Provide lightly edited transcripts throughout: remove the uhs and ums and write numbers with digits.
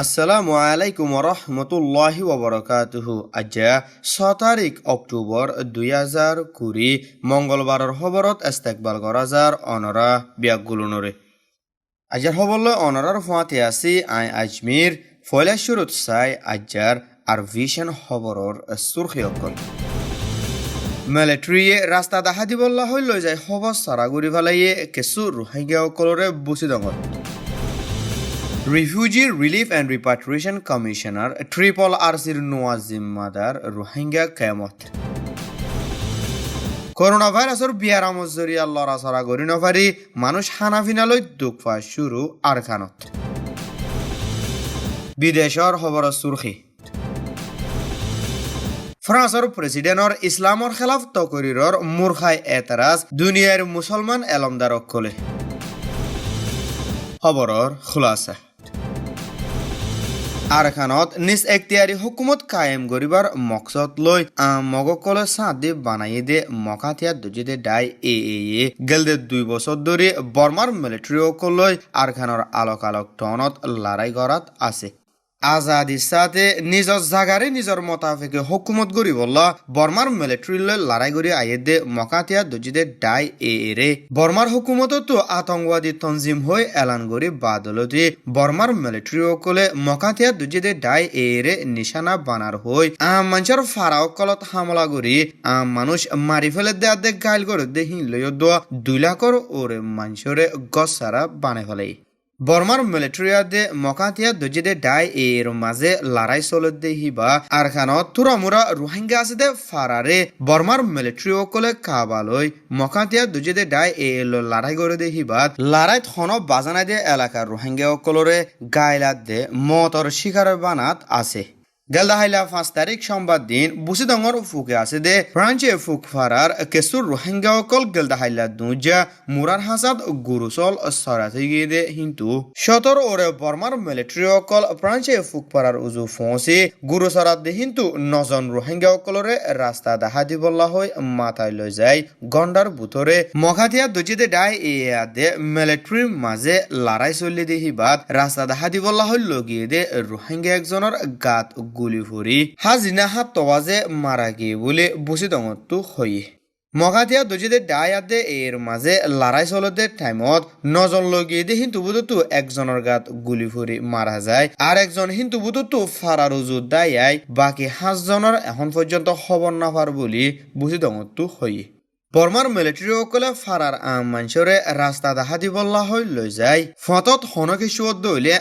আসসালামু আলাইকুম রহমতুল্লাহি ওবরাকাতুহু। আজ্জা 6 তারিখ অক্টোবর 2020 মঙ্গলবারের খবরত ইস্তেকবাল করা যার অনরা বিয়াগুলুনরে। আজ্জার খবরলৈ অনরার ফুয়াতে আছি আই আজমির ফয়লা শুরুত চাই আজ্জার আর ভিশন খবরর সুরখি অকল। মিলিটারিয়ে রাস্তা দেখা দিবল্লা হৈ লৈ যায় খবর সারাগুড়ি ফেলাইয়ে কিছু রোহিঙ্গা অকলরে বুচি দঙত। Refugee Relief and Repatriation Commissioner Tripol Arsir Noa জিম্মাদার রোহিঙ্গা কেমত। করোনা ভাইরাসের বিয়ারামত জরিয়া লড়াচড়া করি নপারি মানুষ হানাফিনালৈ দুখ পা শুরু আরখানত। বিদেশৰ খবৰ সুরখি। ফ্রান্সৰ প্রেসিডেন্টর ইসলামর খেলাফ তকরিরর মূর্খায় এতরাজ দুনিয়ার মুসলমান এলমদারক কলে। খবরর খুলাসা। আরখানত নিজ এখতিয়ারি হুকুমত কায়েম করিবার মকসদ লৈ মগকলে সাঁত বানাই দে মকাথিয়া দুজিদে ডাই এ গেলদে 2 বছর ধরে বর্মার মিলিটারি অকলৈ আরখানৰ আলোক আলোক টনত লড়াই করাত আছে। আজাদির সাথে নিজর জাগারে নিজর মোতাবেকে হুকুমত গড়ি বললা বর্মার মিলিটারি লৈ লড়াই করি আইয়ে দে মকাথিয়া দুজিদে ডাই এ রে বর্মার হুকুমত তো আতঙ্কবাদী তঞ্জিম হয়ে এলান করি বাদলতি বর্মার মিলিটারি অকলে মকাথিয়া দুজিদে ডাই এ রে নিশানা বানার হই মানুষের ফারা অকলত হামলা করি মানুষ মারি ফেলে দে আদে গাইল করে দে হিনলয় 2 লাখর ওরে মানুষরে গসারা বানাই ফেলে। বর্মার মিলিটারিয়াদে মকাথিয়া দুজিদে ডাই এর মাঝে লড়াই চলত দে হিবা আরখানত তুরামুরা রোহিঙ্গা আছে দে ফারারে বর্মার মিলিটারি অকলে কাবালই মকাথিয়া দুজিদে ডাই এর লড়াই করে দে হিবা লড়াইত হন বাজানাই দে এলাকার রোহিঙ্গা অকলরে গাইলাত দে মতর শিকার বানাত আছে। গেলদাহাইলা 5 তারিখ সোমবার দিন বুসিদঙর ফুকে আছে দে ফ্রান্সে ফুক ফারার কেসুর রোহিঙ্গা অকল গেলদাহাইলা দুজা মুরার হাসাদ গুরুসল সরাতে গিয়ে দে কিন্তু 17 ওরে বর্মার মিলিটারি অকল ফ্রান্সে ফুক ফারার উজু ফোঁসি গুরুসরাত দে কিন্তু 9 জন রোহিঙ্গা অকলরে রাস্তা দেখা দিবল্লা হই মাথায় লই যায় গন্ডার বুতরে মখাথিয়া দুজিদে ডাই এ দে মিলিটারির মাঝে লড়াই চলি দে হিবাদ রাস্তা দেখা দিবল্লা হই লগিয়ে দে রোহিঙ্গা একজনের গাত গুলি ফুরি হাজিনা হাত তবাজে মারা গিয়ে বলে বুঝি দঙতো হইয়ে মগাথিয়া দুজিদে ডাই আদে এর মাঝে লড়াই চলতে টাইমত 9 জন লগিয়ে দিয়ে হিন্দু বুধতো একজনের গাত গুলি ফুরি মারা যায় আর একজন হিন্দু বুধতো ফারার উজুদ দায় বাকি 5 জনের এখন পর্যন্ত খবর না পার বলি বুঝি দঙতো হইয়ে। বর্মার মিলিটারি অকলে ফারার মানুষরে রাস্তা দেখা দিবল্লা হই লৈ যায় ফতত হনকিশুত দইলে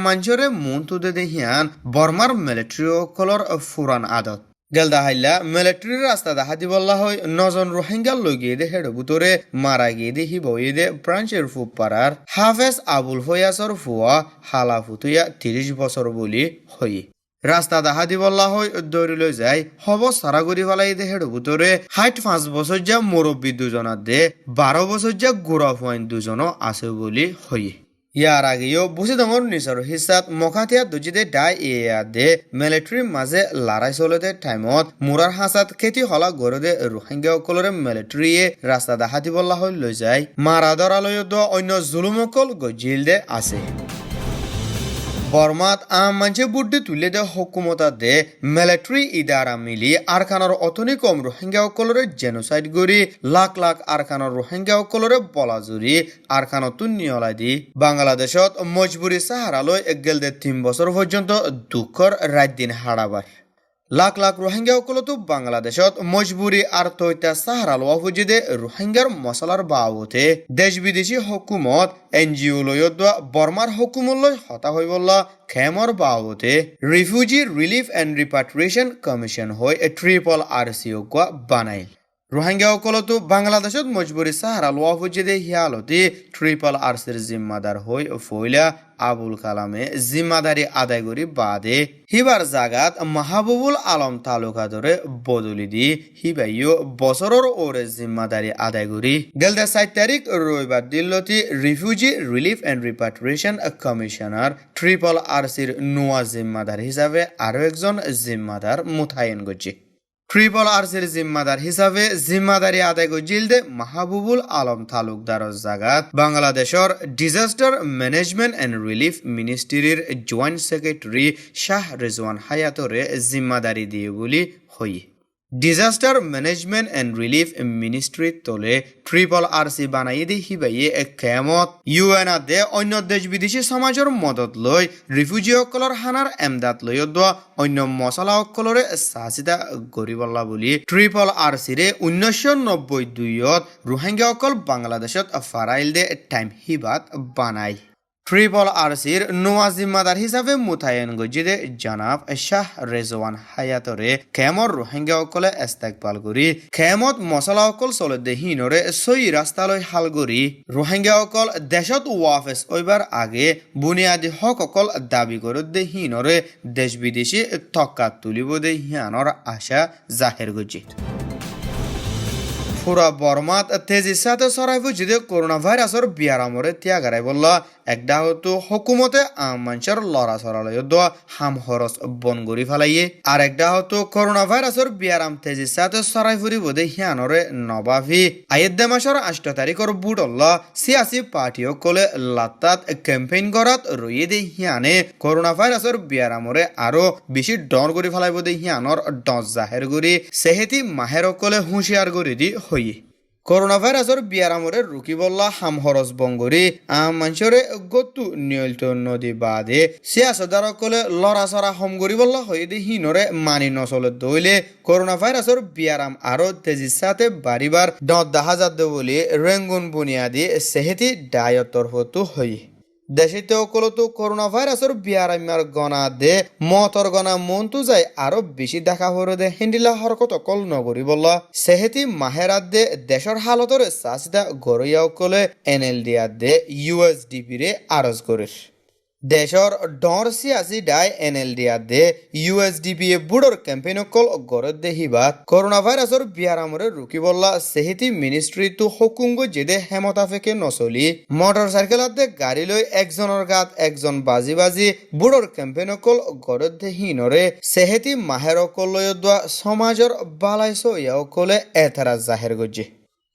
মানুষরে মন তুদে দেহিয়ান বর্মার মিলিটারি অকলর ফুরান আদত। গেলদাহাইলা মিলিটারি রাস্তা দেখা দিবল্লা হই 9 জন রোহিঙ্গা লগিয়ে দে হেড বুতরে মারা গিয়ে দে হিবইয়ে দে ফ্রান্সের ফুপ পাড়ার হাফেজ আবুল ফয়াসর ফুয়া হালা ফুতুয়া 30 বছর বলি হই। রাস্তা দেখা দিবল্লা হই দৌড়ি লৈ যায় হব সারাগুড়ি ফেলাই দে হেড বুতরে 5 বছর যা মুরব্বী 2 জনার দে 12 বছর যা গোড়া ফুয়াইন 2 জন আছে বলি হই। ইয়ার আগেও বুসিদঙর নিজর হিসাত মখাথিয়া দুজিদে ডাই এ দে মিলিটারির মাঝে লড়াই চলতে টাইমত মুরার হাসাত খেতি হলা গড়ে দে রোহিঙ্গা অকলরে মিলিটারিয়ে রাস্তা দেখা দিবল্লা হই লৈ যায় মারা ধরালয় অন্য জুলুমকল গজিল দে আছে। বর্মাত মানুষে বুদ্ধি তুলে দে হুকুমতা দে মিলিটারি ইদারা মিলি আরখানোর অতনি কম রোহিঙ্গা অকলরে জেনোসাইড গড়ি লাখ লাখ আরখানোর রোহিঙ্গা অকলরে বলা জুরি আরখানতো নিয়লাই দি বাংলাদেশত মজবুরি সাহারালৈ গেলদে 3 বছর পর্যন্ত দুঃখর রাত দিন হারাবার লাখ লাখ রোহিঙ্গা অকলতো বাংলাদেশত মজবুরি আর তৈতা সাহারা লোয়া ফুজিদে রোহিঙ্গার মশলার বাবতে দেশ বিদেশি হুকুমত এনজিও লয়ত বর্মার হুকুমত লৈ হতা হৈ বললা খেমর বাবতে refugee relief and repatriation commission হৈ ট্রিপল আরসিও বানাইল। রোহিঙ্গা অকলতো বাংলাদেশত মজবুরি সাহারা লোয়া ফুজিদে হিয়ালতি ট্রিপল আরসির জিম্মাদার হৈ ফইলা আবুল কালামে জিম্মাদারি আদায় করি বাদে হিবার জাগাত মাহবুবুল আলম তালুকাদরে বদলি দি হিবাইও বছরের ওরে জিম্মাদারি আদায় করি গেলদে 7 তারিখ রবিবার দিল্লতি refugee relief and repatriation commissioner triple আরসির নোয়া জিম্মাদার হিসাবে আরো একজন জিম্মাদার মুতায়েন করছে। ট্রিপল আরসির জিম্মাদার হিসাবে জিম্মাদারি আদায় করছিলদে মাহবুবুল আলম তালুকদারর জাগাত বাংলাদেশের ডিজাস্টার ম্যানেজমেন্ট এন্ড রিলিফ মিনিস্ট্রির জয়েন্ট সেক্রেটারি শাহ রেজওয়ান হায়াতরে জিম্মাদারি দিয়ে বলি হই disaster management and relief ministry তলে ট্রিপল আরসি বানাই দি হিবাইয়ে কেমত ইউএন দে অন্য দেশ বিদেশি সমাজের মদত লৈ রিফিউজি সকলের হানার এমদাদ লৈ দোয়া অন্য মশলা সকলরে সাচিতা গরিবল্লা বুলি ট্রিপল আরসিরে 1992ত রোহিঙ্গা সকল বাংলাদেশত ফারাইল দে টাইম হিবাত বানাই ট্রিপল আরসির নোয়া জিম্মাদার হিসাবে মুতায়েন গজিদে জনাব শাহ রেজওয়ান হায়াতরে খেমর রোহিঙ্গা সকলে ইস্তেকবাল করি খেমত মশলা সকল চলে দে হিনরে সই রাস্তালৈ হাল করি রোহিঙ্গা সকল দেশত ওয়াফেস ওইবার আগে বুনিয়াদী হক সকল দাবি করে দে হিনরে দেশ বিদেশি তক্কাত তুলিব দে হিয়ানর আশা জাহের গজি পুরা বর্মাত তেজির সাথে সরাইব যদি করোনা ভাইরাসের বিয়ারামরে ত্যাগারাই বললা একটা হতো হকুমতে মানুষের লড়া সরালয় দোয়া হাম হরস বন গড়ি ফেলাইয়ে আর একটা হতো করোনা ভাইরাসের বিয়ারাম তেজির সাথে সরাই ফুরিব দে হিয়ানরে নবাভি আয়েদ্দে মাসের 8 তারিখের বুটল্লা সিয়াসি পার্টি কলে লাত্তাত ক্যাম্পেইন করাত রইয়ে দে হিয়ানে করোনা ভাইরাসের বিয়ারামরে আরো বেশি ডর গড়ি ফেলাইব দে হিয়ানর ডজ জাহের গড়ি সেহেতি মাহের কলে হুঁশিয়ার গড়ি দি হইয়ে করোনা ভাইরাসের বিয়ারামরে রুকি বললা হাম হরস বঙ্গরি মানুষরে গতু নিয়ন্ত্রণ নদী বাদে সিয়াসদার কলে লড়াচড়া হম গরি বললা হয়ে দি হিনরে মানি নচলে দইলে করোনা ভাইরাসের বিয়ারাম আরো তেজির সাথে বাড়িবার দেখা যাত বলে রেঙ্গুন বুনিয়াদি সেহেতি ডায়তর হতো হই দেশিতে অকলতো করোনা ভাইরাসের বিয়ারামার গনা দে মতর গনা মনতু যায় আরো বেশি দেখা হরে দে হিন্দিলা হরকত অকল নগরী বললা সেহেতি মাহেরাত দে দেশের হালতরে চাচিদা গরইয়া অকলে NLD দে USDP রে আরজ করে দেশৰ ডৰ চিয়াচি ডাই NLD দে USDP বুড়ৰ কেম্পেইন অকল গৰত দেহিবাত করোনা ভাইরাসৰ বিয়ারামরে রুকি বললা সেহেতি মিনিস্ট্রি তো হকুঙ্গ যেদে হেমতাফেকে নচলি মটর সাইকেলত দে গাড়ী লৈ একজনৰ গাত একজন বাজি বাজি বুড়ৰ কেম্পেইন অকল গৰত দেহিনরে সেহেতি মাহের অকল লৈ দোৱা সমাজৰ বালাইছ ইয়া অকলে এতারা জাহের গজি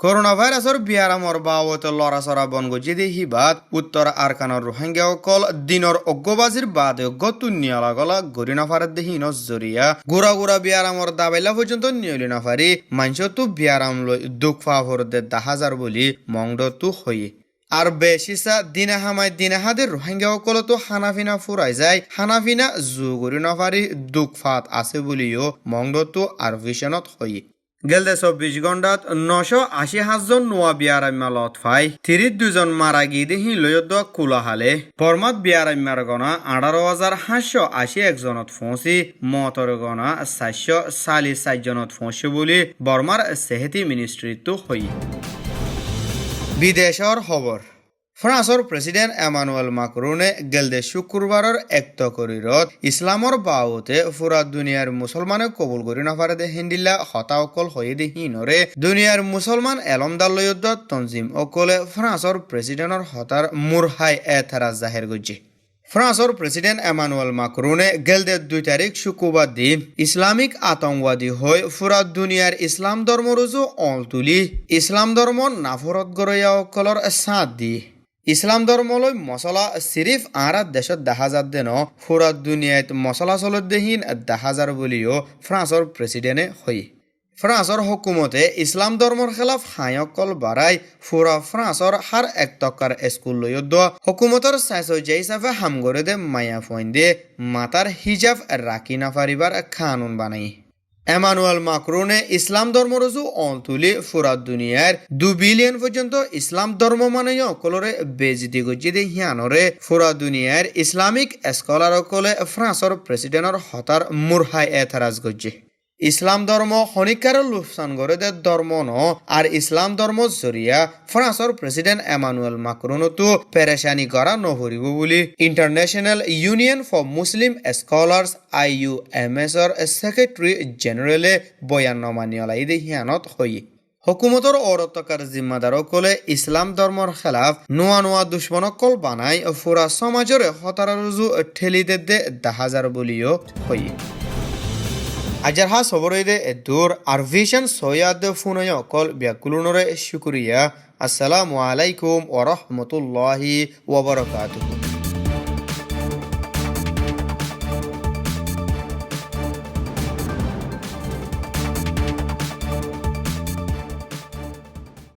করোনা ভাইরাসের বিয়ারামর বাবত লড়াচড়া বন গজি হিবাত উত্তর আরকানর রোহিঙ্গা অকল দিনর অজ্ঞবাজির বাদে গতু নিয়ালা গলা গরি নাফারের দেহি নজরিয়া গুড়া গুড়া বিয়ারামর দাবাইলা পর্যন্ত নিয়লি নাফারি মানুষতো বিয়ারাম লই দুঃখ ফাহর দে 10,000 বলি মংডতু হই আর বেশিসা দিনা হামায় দিনা হাদের রোহিঙ্গা অকলতো হানাফিনা ফুরাই যায় হানাফিনা জুগরি নাফারি দুঃখ ফাত আছে বলিও মংডতু আর ভিশনত হই গেলদে 24 ঘণ্টাত 980 জন নোয়া বিয়ারাম্মা লত ফাই 32 জন মারা গিয়ে দেহি লয়দ কুলাহালে বর্মাত বিয়ারাম্মার গনা 18,581 জনত ফসি মতর গনা 444 জনত ফসি বলি বর্মার সেহেতি মিনিস্ট্রি তো হই বিদেশৰ খবৰ ফ্রান্সৰ প্রেসিডেন্ট এমানুয়েল মাক্রনে গেলদে শুক্রবারের একত করিরত ইসলামর বাউতে ফুরা দুনিয়ার মুসলমানে কবুল করি নাফারে দে হিন্দিল্লা হতা অকল হয়ে দে হিনরে দুনিয়ার মুসলমান এলমদার লয়ুদ্ধ তনজিম অকলে ফ্রান্সর প্রেসিডেন্টর হতার মুরহাই এথারাজ জাহের গজি ফ্রান্সর প্রেসিডেন্ট এমানুয়েল মাক্রনে গেলদে 2 তারিখ শুক্রবার দিন ইসলামিক আতঙ্কবাদী হয়ে ফুরা দুনিয়ার ইসলাম ধর্ম রুজু অল তুলি ইসলাম ধর্ম নাফরত গরইয়া অকলর সাথ দি ইসলাম ধর্মলৈ মশলা সিরিফ আরাত দেশত দেখা যাত দেন ফুরা দুনিয়াত মশলা চলত দেহীন দেখা যার বলিও ফ্রান্সর প্রেসিডেন্টে হই ফ্রান্সর হুকুমতে ইসলাম ধর্মর খেলাফ হায়কল বাড়াই ফুরা ফ্রান্সর হার এক টকার স্কুল লয়দ হুকুমতর সাইসজা হিসাবে হামগরে দে মায়া ফইন দে মাতার হিজাব রাখি না পারিবার কানুন বানাই এমানুয়েল মাক্রনে ইসলাম ধর্ম রজু অল তুলি ফুরা দুনিয়ার 2 বিলিয়ন পর্যন্ত ইসলাম ধর্ম মানে অকলরে বেজিতি গজি দে হিয়ানরে ফুরা দুনিয়ার ইসলামিক স্কলার অকলে ফ্রান্সর প্রেসিডেন্টর হতার মুরহাই এতারাজ গজি ইসলাম ধর্ম হনিকার লুফসান করে দে ধর্ম ন আর ইসলাম ধর্ম জরিয়া ফ্রান্সর প্রেসিডেন্ট এমানুয়েল মাক্রন তো পেরেশানি করা নহরিব বলি international union for Muslim scholars IUMS এর সেক্রেটারি জেনারেলে বয়াননামা নিয়লাই দে হিয়ানত হই হুকুমতর অরতকার জিম্মাদার কলে ইসলাম ধর্মর খেলাফ নোয়া নোয়া দুশ্মনকল বানাই ফুরা সমাজরে হতারা রুজু ঠেলি দে 10,000 বলিও হই ajar ha soboroide dur arvision soyad funoy okol biakulunore shukriya assalamu alaikum wa rahmatullahi wa barakatuh